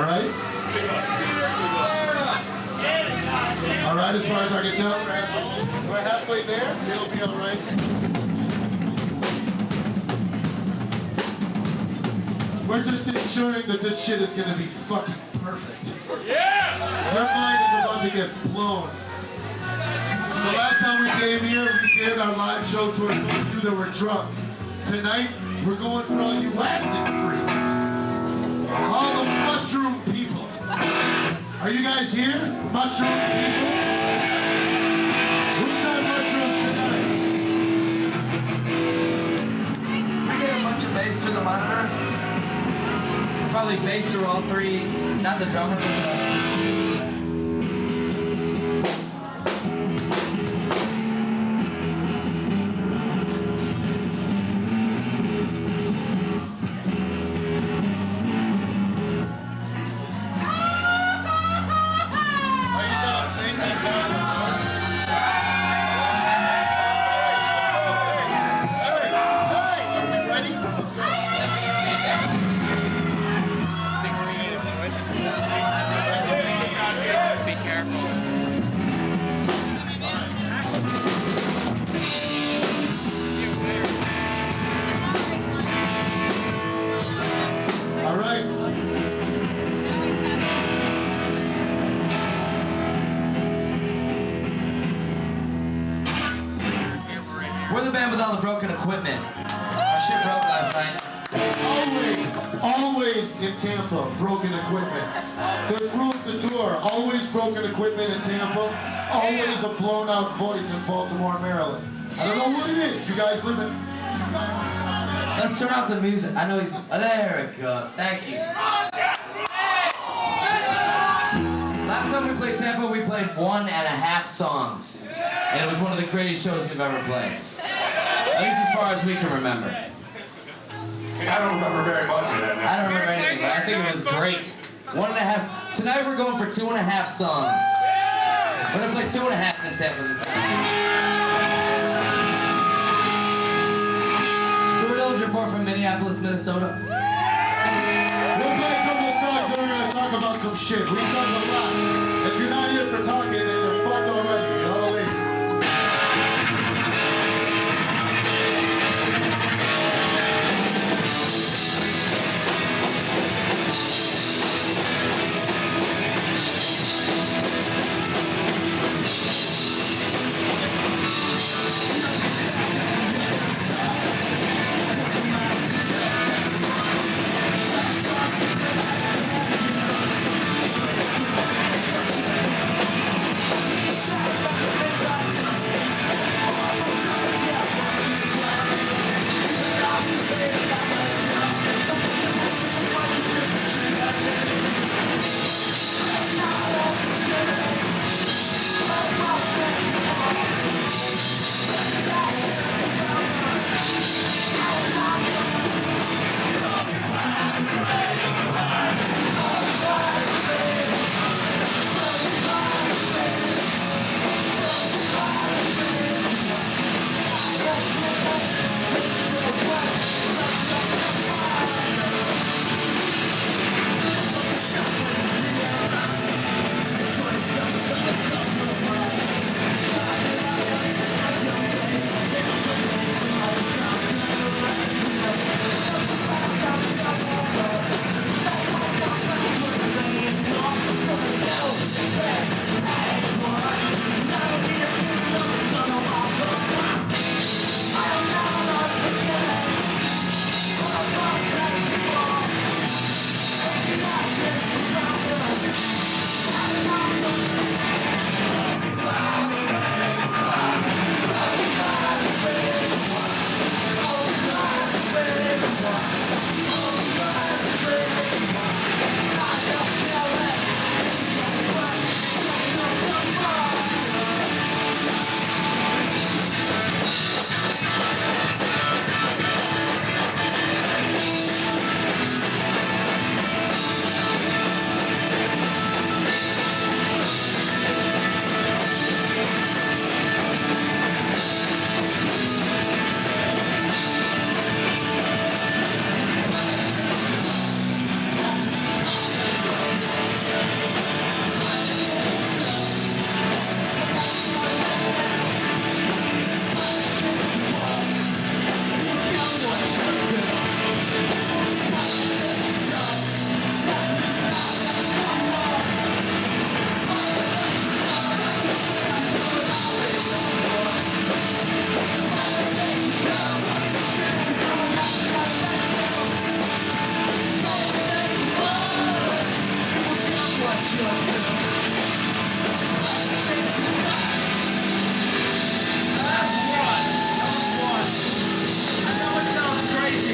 right? All right, as far as I can tell, we're halfway there. It'll be all right. We're just ensuring that this shit is gonna be fucking perfect. Yeah! Your mind is about to get blown. The last time we came here, we gave our live show towards those of you that were drunk. Tonight, we're going for all you acid freaks. All the mushroom people. Are you guys here? Mushroom people? Who's on mushrooms tonight? We get a bunch of bass through the monitors. Probably bass through all three. Not the drummer, but the... We're the band with all the broken equipment. Our shit broke last night. Always in Tampa, broken equipment. There's rules to tour. Always broken equipment in Tampa. Always a blown out voice in Baltimore, Maryland. I don't know what it is. You guys live in... Let's turn off the music. I know he's... Oh, there we go. Thank you. Last time we played Tampa, we played 1.5 songs. And it was one of the greatest shows we've ever played. At least as far as we can remember. I don't remember very much of that now. I don't remember anything, but I think it was great. 1.5. Tonight we're going for 2.5 songs. We're gonna play 2.5 in Tampa this time. So we're Dillinger 4 from Minneapolis, Minnesota. We'll play a couple of songs and we're gonna talk about some shit. We talk a lot. If you're not here for talking, then you're fucked already. You know what I mean?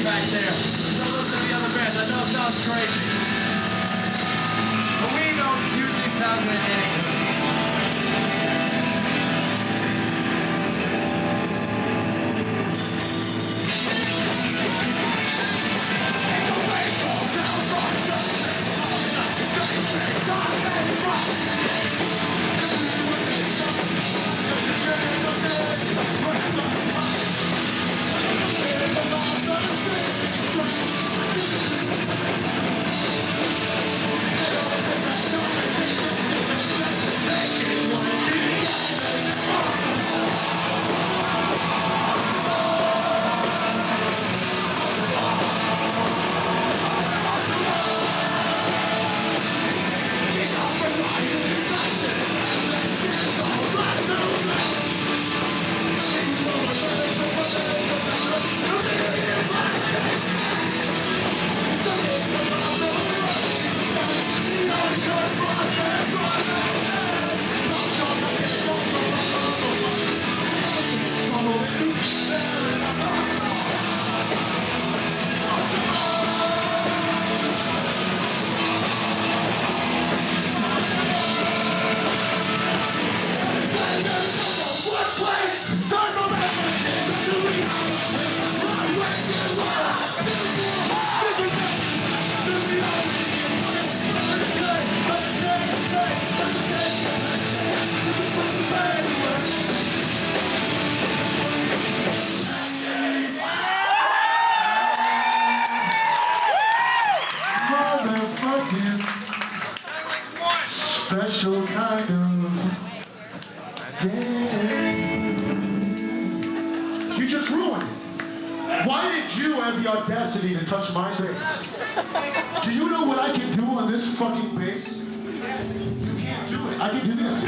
Back there. Don't listen to the other bands. I know it sounds crazy. But we don't usually sound good anyway. Special kind of day. You just ruined it. Why did you have the audacity to touch my bass? Do you know what I can do on this fucking bass? You can't do it. I can do this.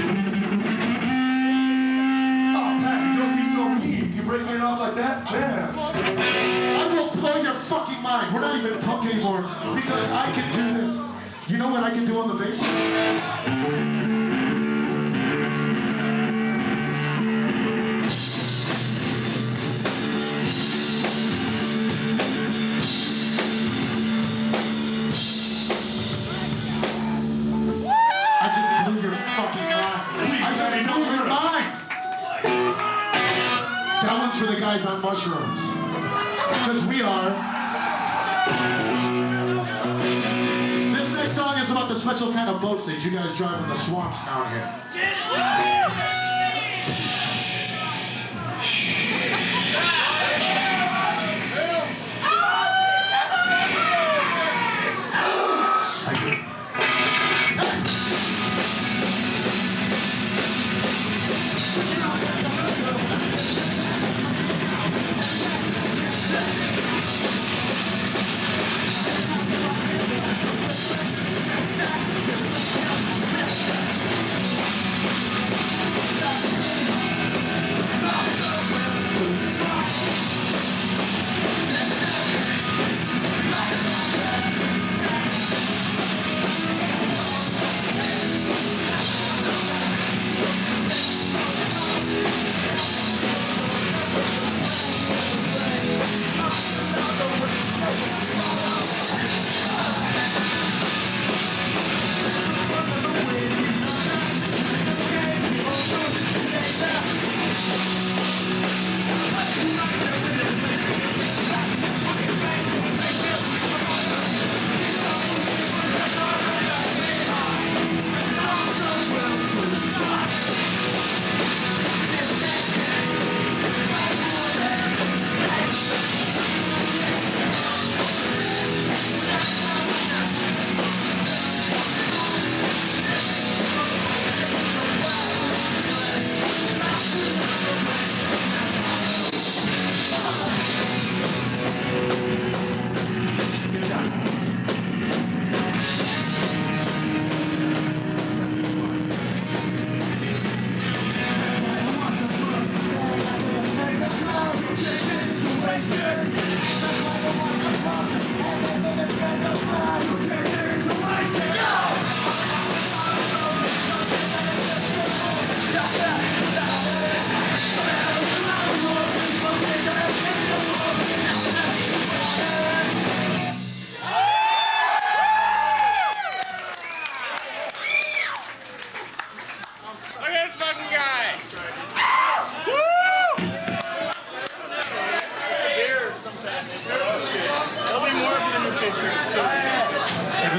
Oh, Pat, don't be so mean. You breaking it off like that? Damn. I will blow your fucking mind. We're not even talking anymore because I can do this. You know what I can do on the bass? I just blew your fucking mind. I just blew your mind. That one's for the guys on mushrooms. Because we are. Song is about the special kind of boats that you guys drive in the swamps down here.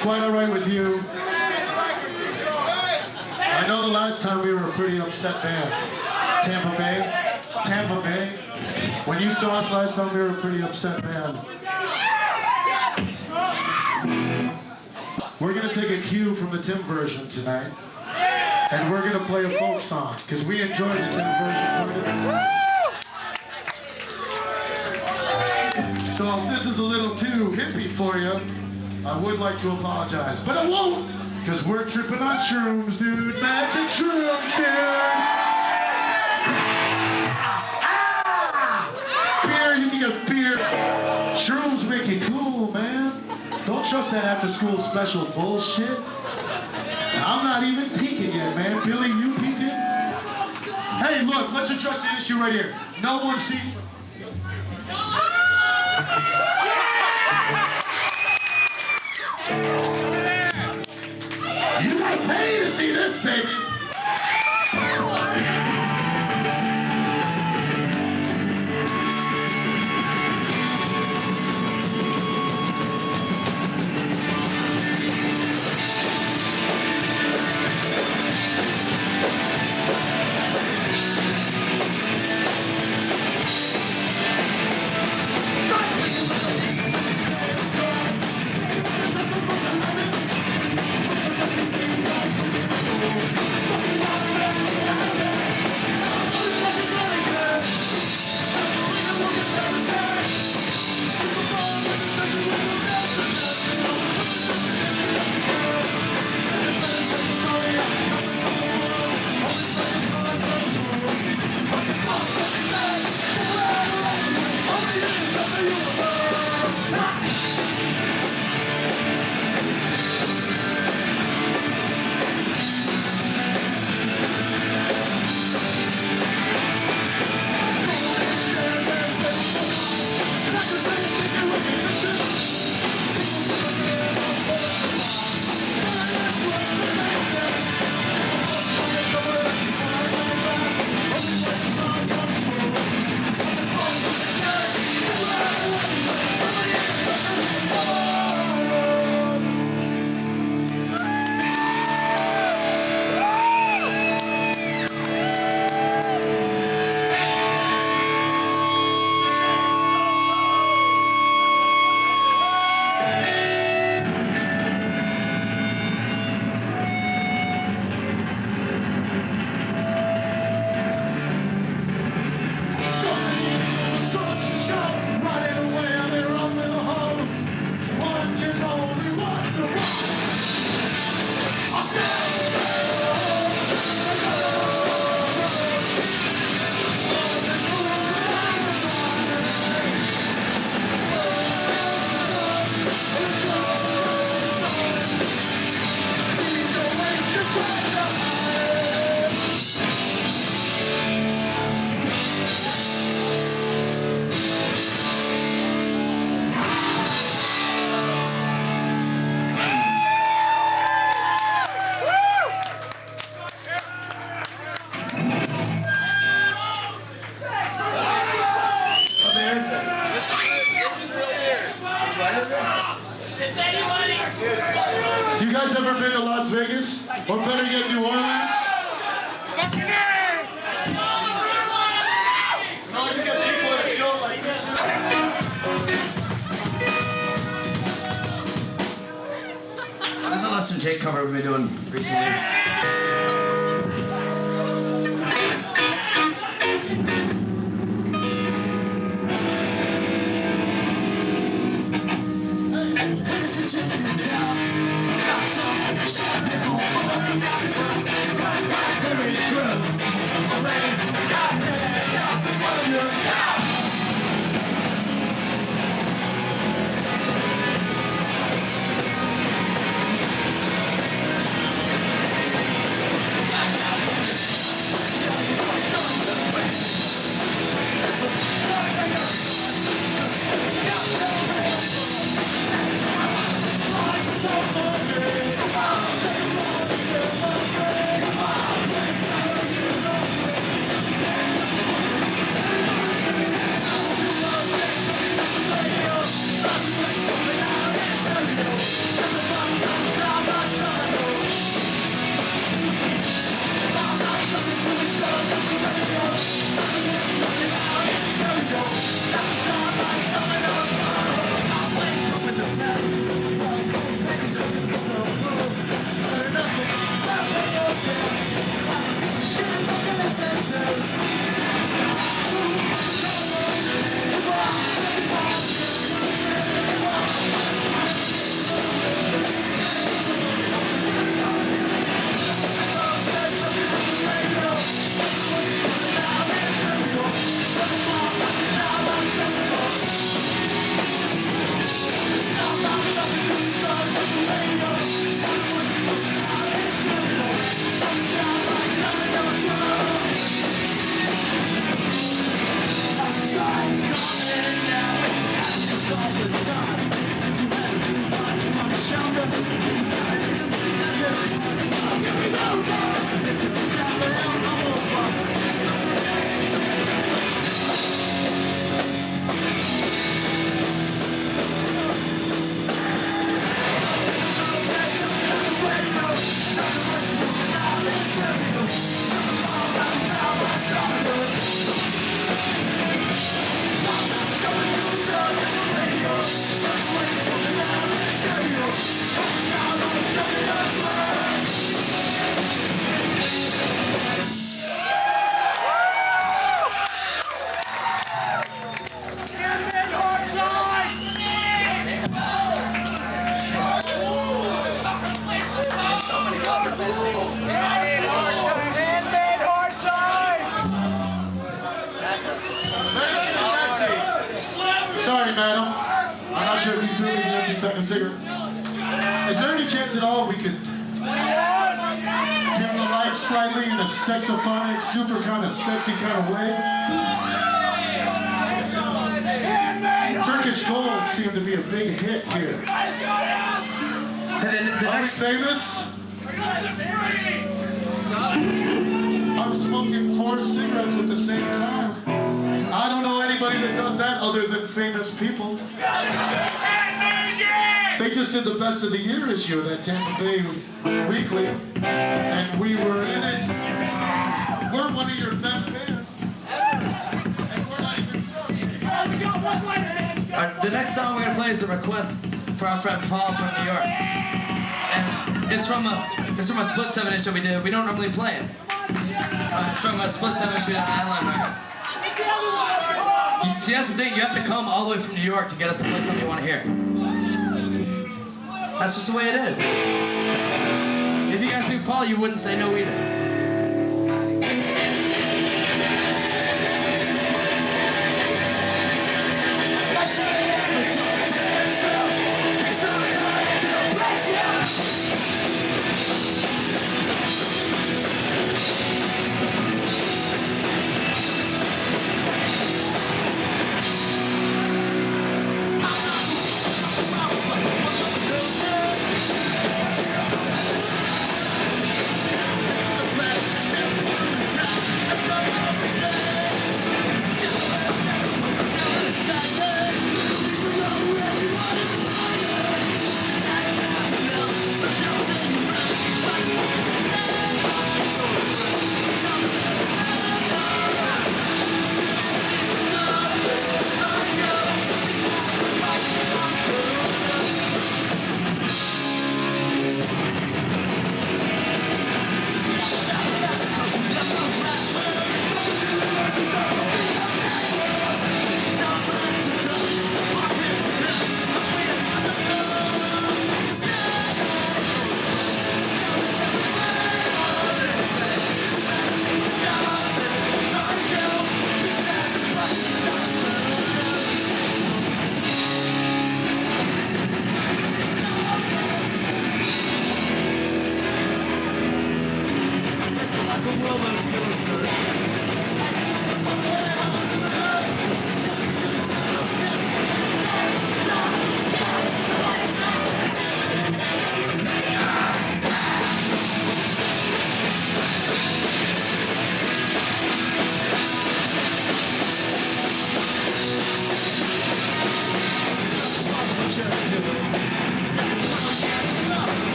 it's quite all right with you. I know the last time we were a pretty upset band. Tampa Bay. When you saw us last time, we were a pretty upset band. We're gonna take a cue from the Tim version tonight, and we're gonna play a folk song, because we enjoyed the Tim version. So if this is a little too hippie for you, I would like to apologize, but I won't, because we're tripping on shrooms, dude. Magic shrooms, dude. Beer, you need a beer. Shrooms make you cool, man. Don't trust that after-school special bullshit. I'm not even peeking yet, man. Billy, you peeking? Hey, look, let's address the issue right here. No one sees... You gotta pay to see this, baby. You guys ever been to Las Vegas? Or better yet, New Orleans? What's your name? No, you get people at a show like this. This is a Lester Jake cover we've been doing recently. Handmade hard times! Sorry, madam. I'm not sure if you threw me an empty pack of cigarettes. Is there any chance at all we could dim the lights slightly in a saxophonic, super kind of sexy kind of way? Turkish Gold seemed to be a big hit here. Are we famous? I'm smoking 4 cigarettes at the same time. I don't know anybody that does that other than famous people. They just did the Best of the Year issue of that Tampa Bay Weekly, and we were in it. We're one of your best bands. And we're not even from here. The next song we're gonna play is a request for our friend Paul from New York, and it's from a split 7-inch that we did. We don't normally play it. It's from a split 7-inch we did on Adeline Records. See, that's the thing. You have to come all the way from New York to get us to play something you want to hear. That's just the way it is. If you guys knew Paul, you wouldn't say no either.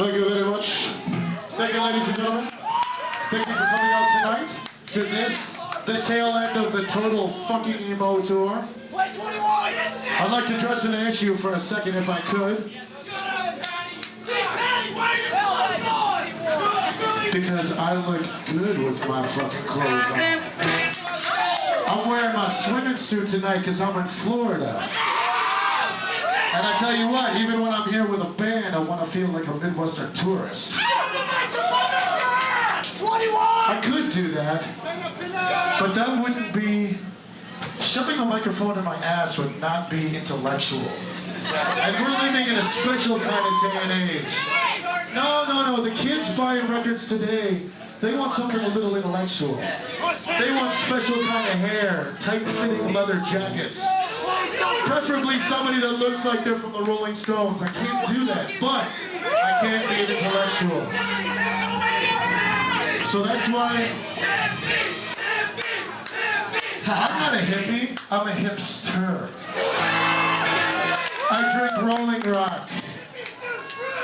Thank you very much. Thank you, ladies and gentlemen. Thank you for coming out tonight to this, the tail end of the Total Fucking Emo Tour. I'd like to address an issue for a second if I could. Because I look good with my fucking clothes on. I'm wearing my swimming suit tonight because I'm in Florida. And I tell you what, even when I'm here with a band, I want to feel like a Midwestern tourist. I could do that, but that wouldn't be... Shoving a microphone in my ass would not be intellectual. And we're living in a special kind of day and age. No, the kids buying records today, they want something a little intellectual. They want special kind of hair, tight-fitting leather jackets. Preferably somebody that looks like they're from the Rolling Stones. I can't do that, but I can be intellectual. So that's why I'm not a hippie, I'm a hipster. I drink Rolling Rock.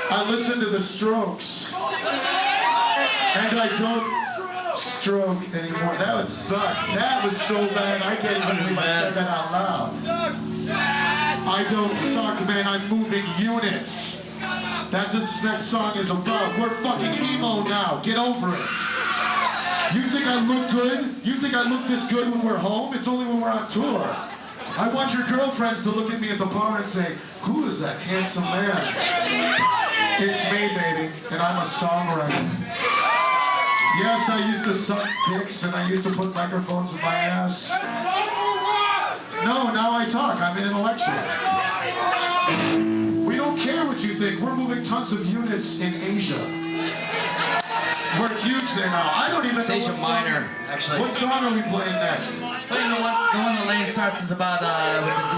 I listen to the Strokes. And I don't stroke anymore. That would suck. That was so bad. I can't even believe I said that out loud. I don't suck, man. I'm moving units. That's what this next song is about. We're fucking emo now. Get over it. You think I look good? You think I look this good when we're home? It's only when we're on tour. I want your girlfriends to look at me at the bar and say, who is that handsome man? It's me, baby, and I'm a songwriter. Yes, I used to suck dicks and I used to put microphones in my ass. No, now I talk. I'm an intellectual. We don't care what you think. We're moving tons of units in Asia. We're huge there now. I don't even know Asia Minor, actually. What song are we playing next? Playing the one that Lane starts is about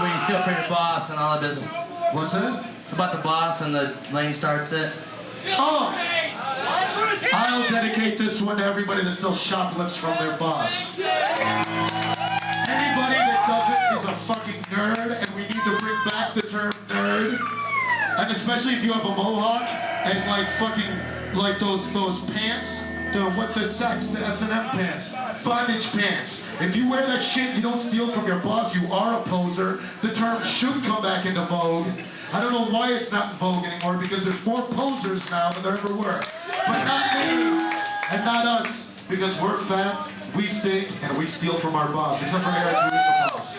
when you steal from your boss and all that business. What's that? About the boss and the Lane starts it. Oh! I'll dedicate this one to everybody that still shoplifts from their boss. Anybody that doesn't is a fucking nerd, and we need to bring back the term nerd. And especially if you have a mohawk and like fucking like those pants, the S&M pants, bondage pants. If you wear that shit, you don't steal from your boss. You are a poser. The term should come back into vogue. I don't know why it's not in vogue anymore, because there's more posers now than there ever were. But not me, and not us, because we're fat, we stink, and we steal from our boss. Except for Eric, who is a boss.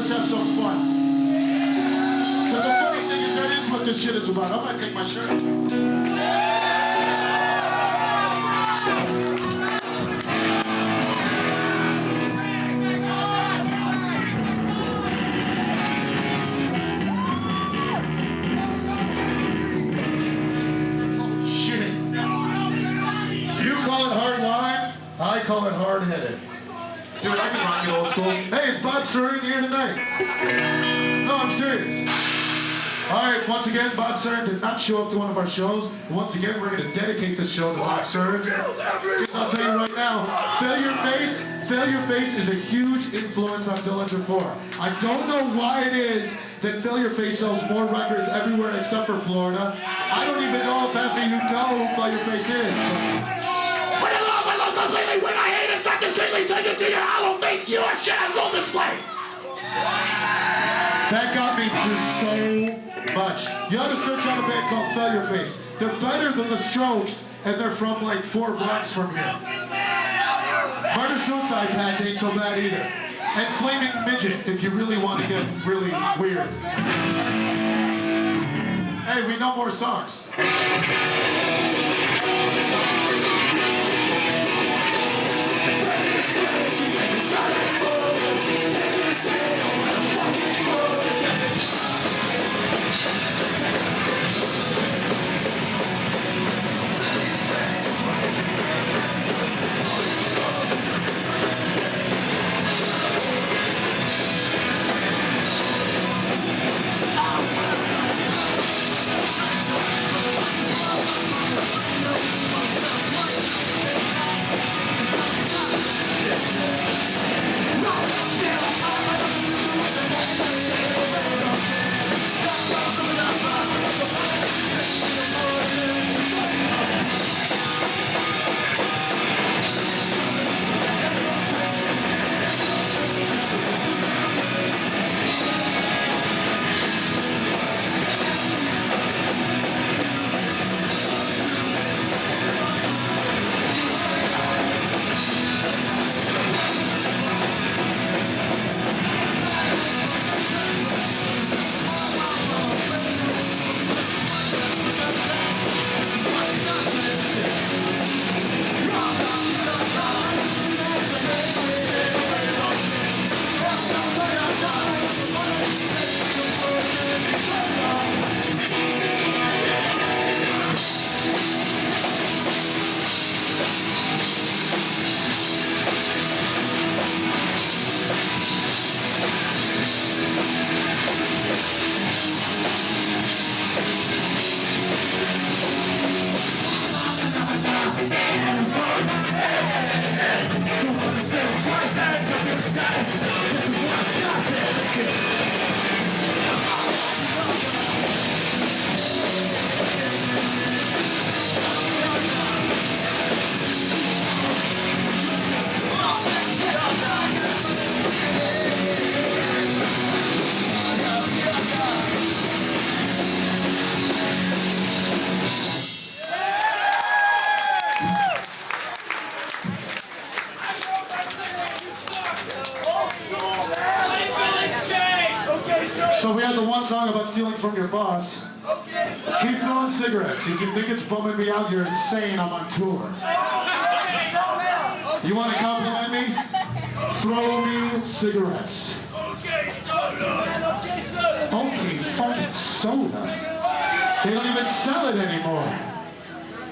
let's have some fun. Because the funny thing is, that is what this shit is about. I'm gonna take my shirt off. I call it hard-headed. Dude, I can rock it old school. Hey, is Bob Sern here tonight? No, I'm serious. All right, once again, Bob Sern did not show up to one of our shows. Once again, we're going to dedicate this show to Bob Sern. I'll tell you right now, Failure Face is a huge influence on Dillinger 4. I don't know why it is that Failure Face sells more records everywhere except for Florida. I don't even know if half of you know who Failure Face is. Completely when I hate it, suck this completely, take it to your hollow face, you are shit, I love this place! That got me through so much. You ought to search out a band called Failure Face. They're better than the Strokes, and they're from like 4 blocks from here. Murder Suicide Pact ain't so bad either. And Flaming Midget, if you really want to get really weird. Hey, we know more songs. So we had the one song about stealing from your boss. Keep throwing cigarettes. If you think it's bumming me out, you're insane. I'm on tour. You want to compliment me? Throw me cigarettes. Okay, soda. Okay, soda. Okay, fucking soda. They don't even sell it anymore.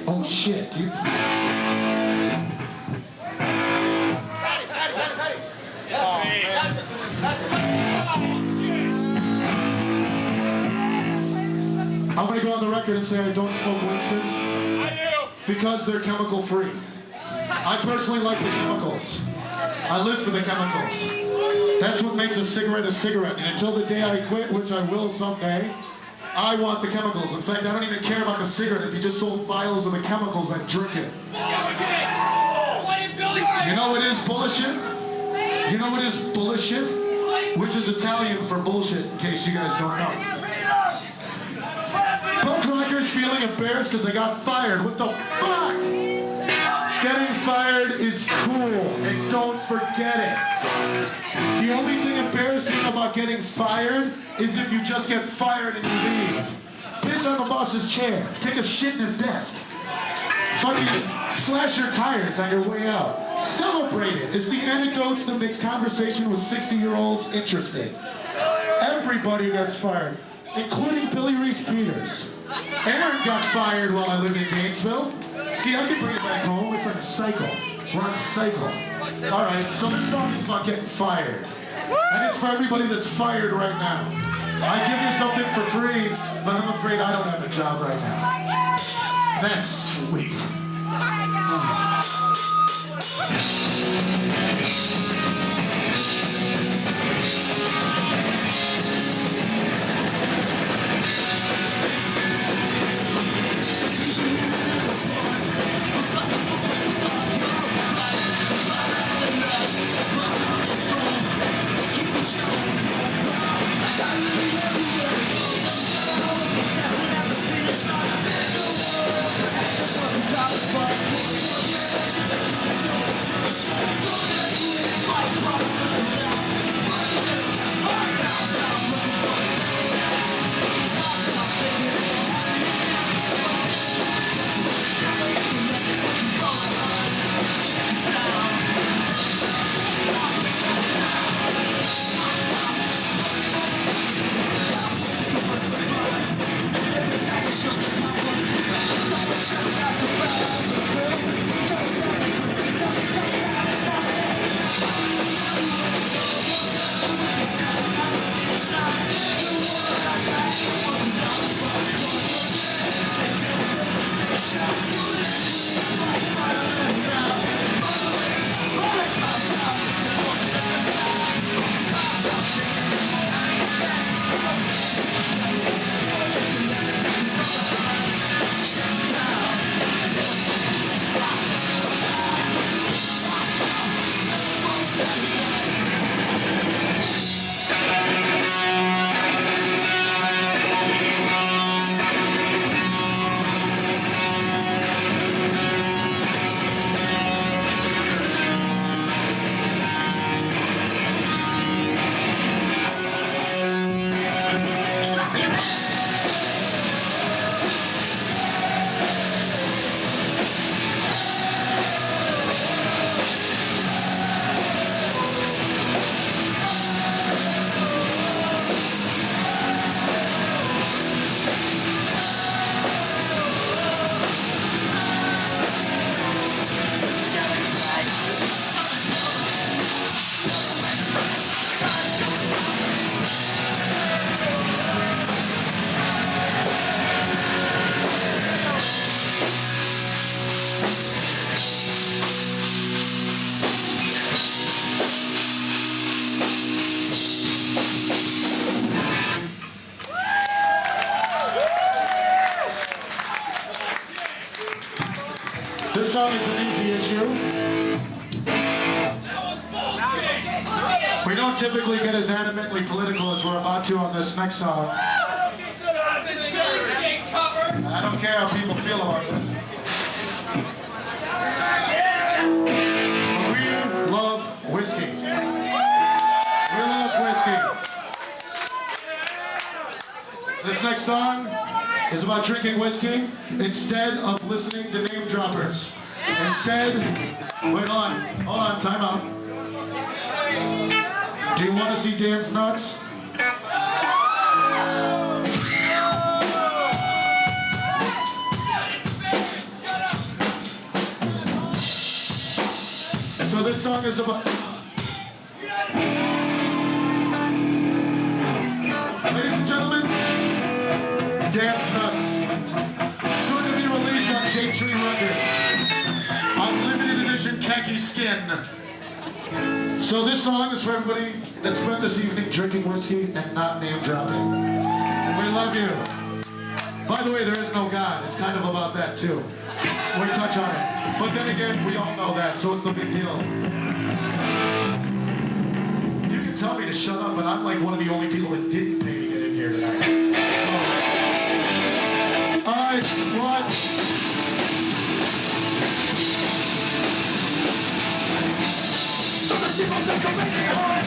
Oh shit, dude. I'm going to go on the record and say I don't smoke Winston's. I do. Because they're chemical free. I personally like the chemicals. I live for the chemicals. That's what makes a cigarette. And until the day I quit, which I will someday, I want the chemicals. In fact, I don't even care about the cigarette. If you just sold vials of the chemicals, I'd drink it. You know what is bullshit? You know what is bullshit? Which is Italian for bullshit, in case you guys don't know. Punk rockers feeling embarrassed because they got fired. What the fuck? Getting fired is cool, and don't forget it. The only thing embarrassing about getting fired is if you just get fired and you leave. Piss on the boss's chair. Take a shit in his desk. Fucking slash your tires on your way out. Celebrate it. It's the anecdotes that makes conversation with 60-year-olds interesting. Everybody gets fired, including Billy Reese Peters. Aaron got fired while I lived in Gainesville. See, I can bring it back home. It's like a cycle. We're on a cycle. All right, so this song is about getting fired. And it's for everybody that's fired right now. I give you something for free, but I'm afraid I don't have a job right now. That's sweet. This song is an easy issue. We don't typically get as animately political as we're about to on this next song. I don't care how people feel about this. We love whiskey. We love whiskey. This next song is about drinking whiskey instead of listening to name droppers. Instead, wait on, hold on, time out. Do you want to see Dan's nuts? So this song is about... Ladies and gentlemen, Dance Nuts. Soon to be released on J-Tree Records. Unlimited edition khaki skin. So this song is for everybody that spent this evening drinking whiskey and not name dropping. We love you. By the way, there is no God. It's kind of about that too. We touch on it. But then again, we all know that, so it's no big deal. You can tell me to shut up, but I'm like one of the only people that didn't pay to get in here tonight. So, all right, what? Sometimes people think I'm making it hard.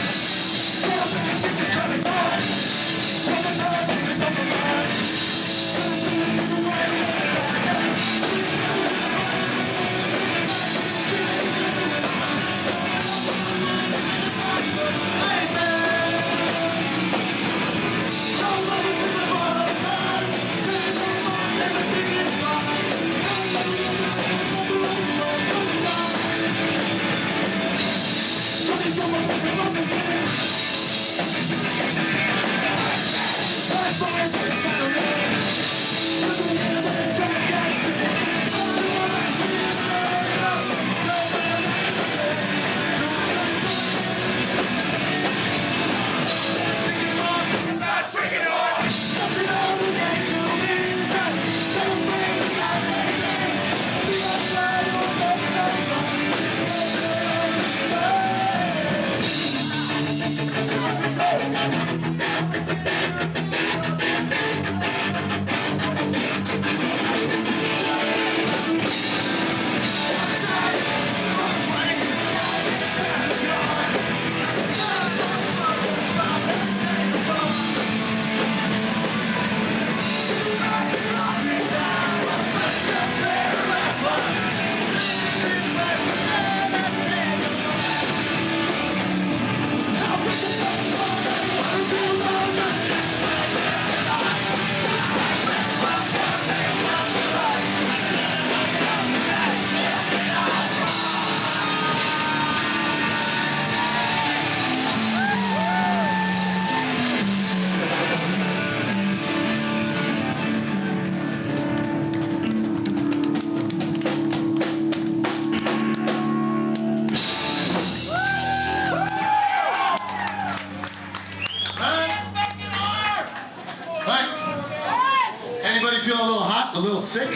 feel a little hot, a little sick?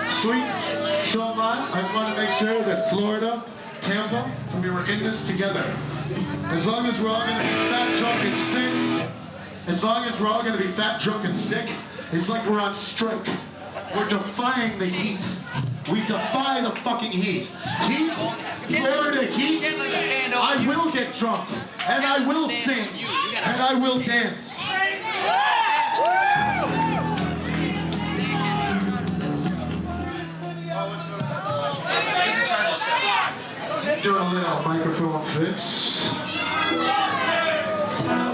Sweet. So am I. I just want to make sure that Florida, Tampa, we were in this together. As long as we're all going to be fat, drunk, and sick, as long as we're all going to be fat, drunk, and sick, it's like we're on strike. We're defying the heat. We defy the fucking heat. Heat, Florida heat, I will get drunk, and I will sing, and I will dance. Doing a little microphone fix.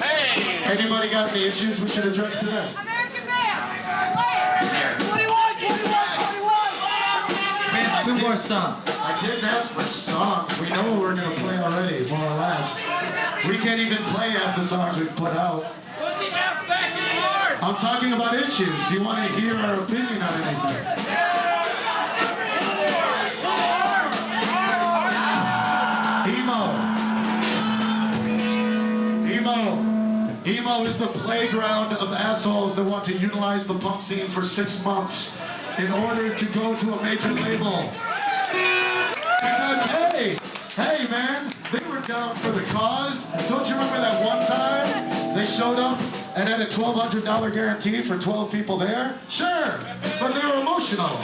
Hey! Anybody got any issues we should address today? American man! 21! We have 2 more songs. I didn't ask for songs. We know what we're going to play already, more or less. We can't even play half the songs we've put out. I'm talking about issues. Do you want to hear our opinion on anything? Emo is the playground of assholes that want to utilize the punk scene for 6 months in order to go to a major label. Because, hey man, they were down for the cause. Don't you remember that one time they showed up and had a $1,200 guarantee for 12 people there? Sure, but they were emotional.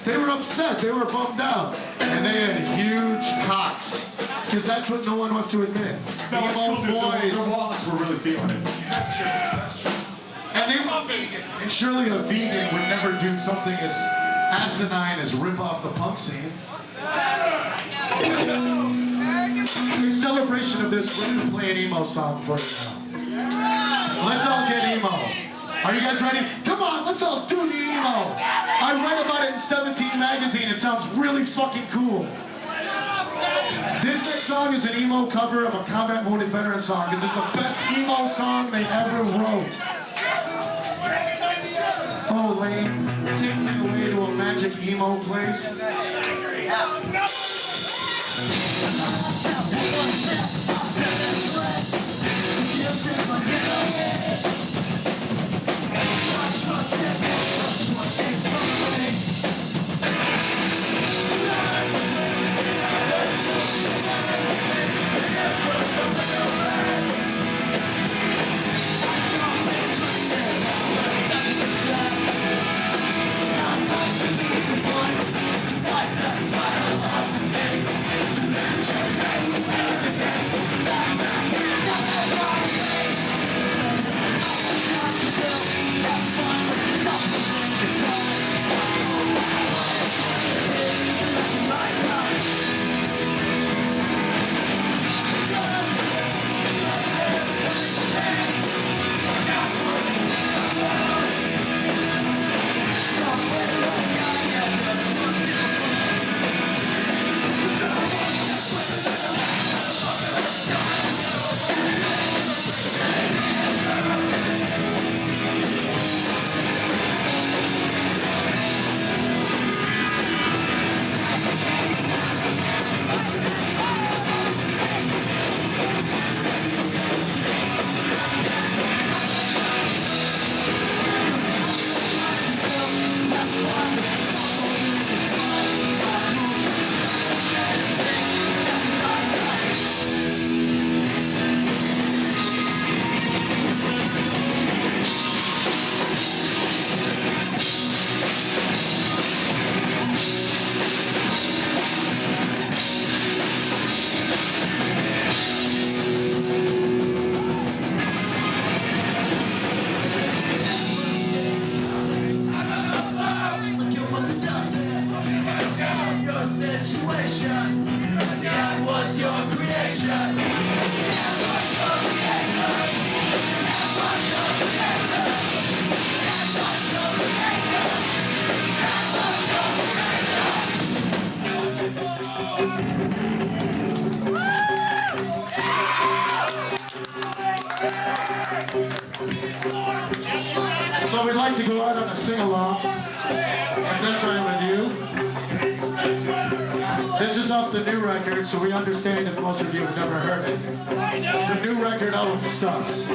They were upset, they were bummed out, and they had huge cocks. Because that's what no one wants to admit. No, it's Emo cool, boys. their wallets were really feeling it. That's true, that's true. And they were vegan. And surely a vegan would never do something as asinine as rip off the punk scene. In celebration of this, we're going to play an emo song for you now. Let's all get emo. Are you guys ready? Come on, let's all do the emo. I read about it in 17 magazine. It sounds really fucking cool. This next song is an emo cover of a combat-wounded veteran song because it's the best emo song they ever wrote. Oh, Lane, take me away to a magic emo place. So we'd like to go out on a sing-along, and that's what I'm going to do. This is off the new record, so we understand if most of you have never heard it. The new record album sucks.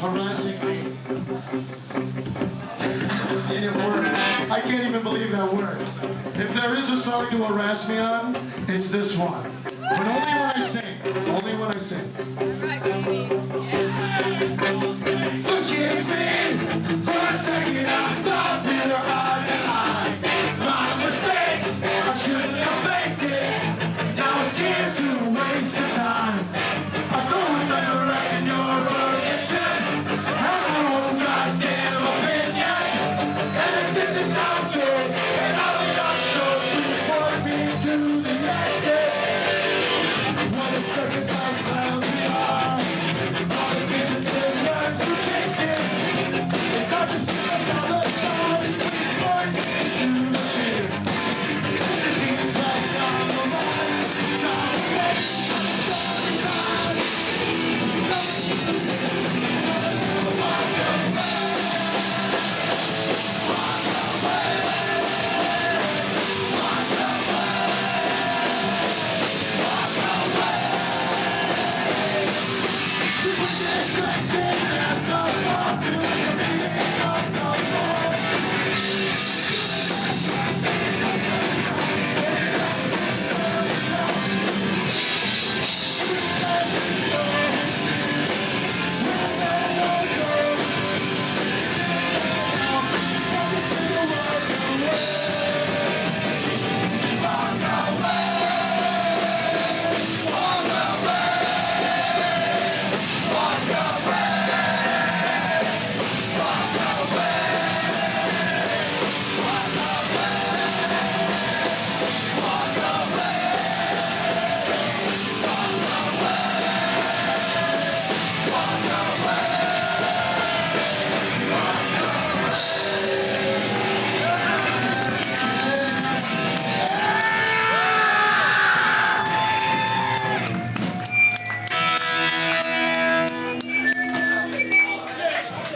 harassing me. It worked. I can't even believe that worked. If there is a song to harass me on, it's this one. But only when I sing. Only when I sing. Forgive me for a second. I thought we were eye to eye. My mistake. I shouldn't have faked it. Now it's tears to waste of time. I don't remember asking your permission. Have my own goddamn opinion. And if this is how it goes, and all of your shows, please point me to the exit. What a circus of clowns we are. All the visions and words who takes it. It's hard to see us all the stars. Please point me to the fear. This is demons like on the rise. Come away.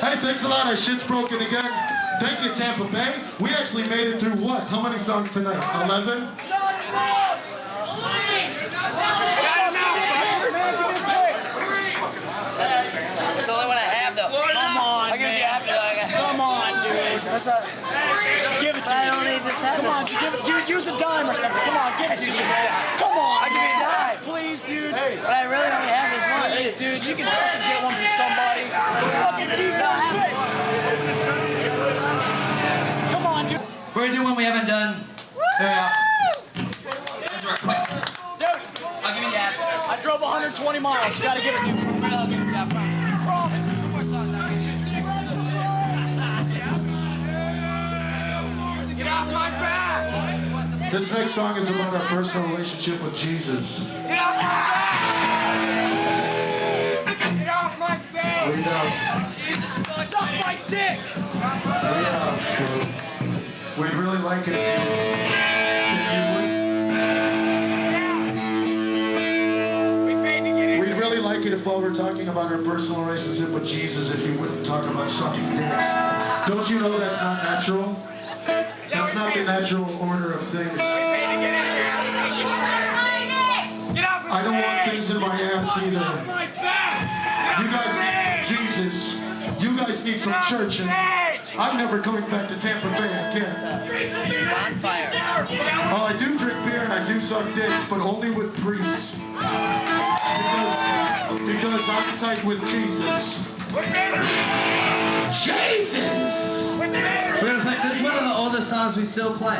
Hey, thanks a lot. Our shit's broken again. Thank you, Tampa Bay. We actually made it through what? How many songs tonight? 11? It's the only one I have, though. Come on, I'll give it to you after. Come on, dude. That's a... Give it to me. I don't need this. Come on, use a dime or something. Come on, give it to me. Come on, I'll give you a dime. Please, dude. Hey. But I really only have this one. Please, dude. You can fucking get one from somebody. It's fucking T-Phil's quick. Come on, dude. We're gonna do one we haven't done very often. That's a request. Dude, I'll give you that. I drove 120 miles. You gotta give it to me. For real, I'll give it to you. I promise. There's 2 more songs now. Get off my back! This next song is about our personal relationship with Jesus. Get off my back! Get off my face! Jesus, suck my dick! We'd really like it if you would. We'd really like it if while we're talking about our personal relationship with Jesus, if you wouldn't talk about sucking dicks. Don't you know that's not natural? That's not the natural order of things. I don't want things in my ass either. You guys need some Jesus. You guys need some church. And I'm never coming back to Tampa Bay again. Bonfire. Oh, I do drink beer and I do suck dicks, but only with priests. Because I'm tight with Jesus. Jesus! We're gonna play. This is one of the oldest songs we still play.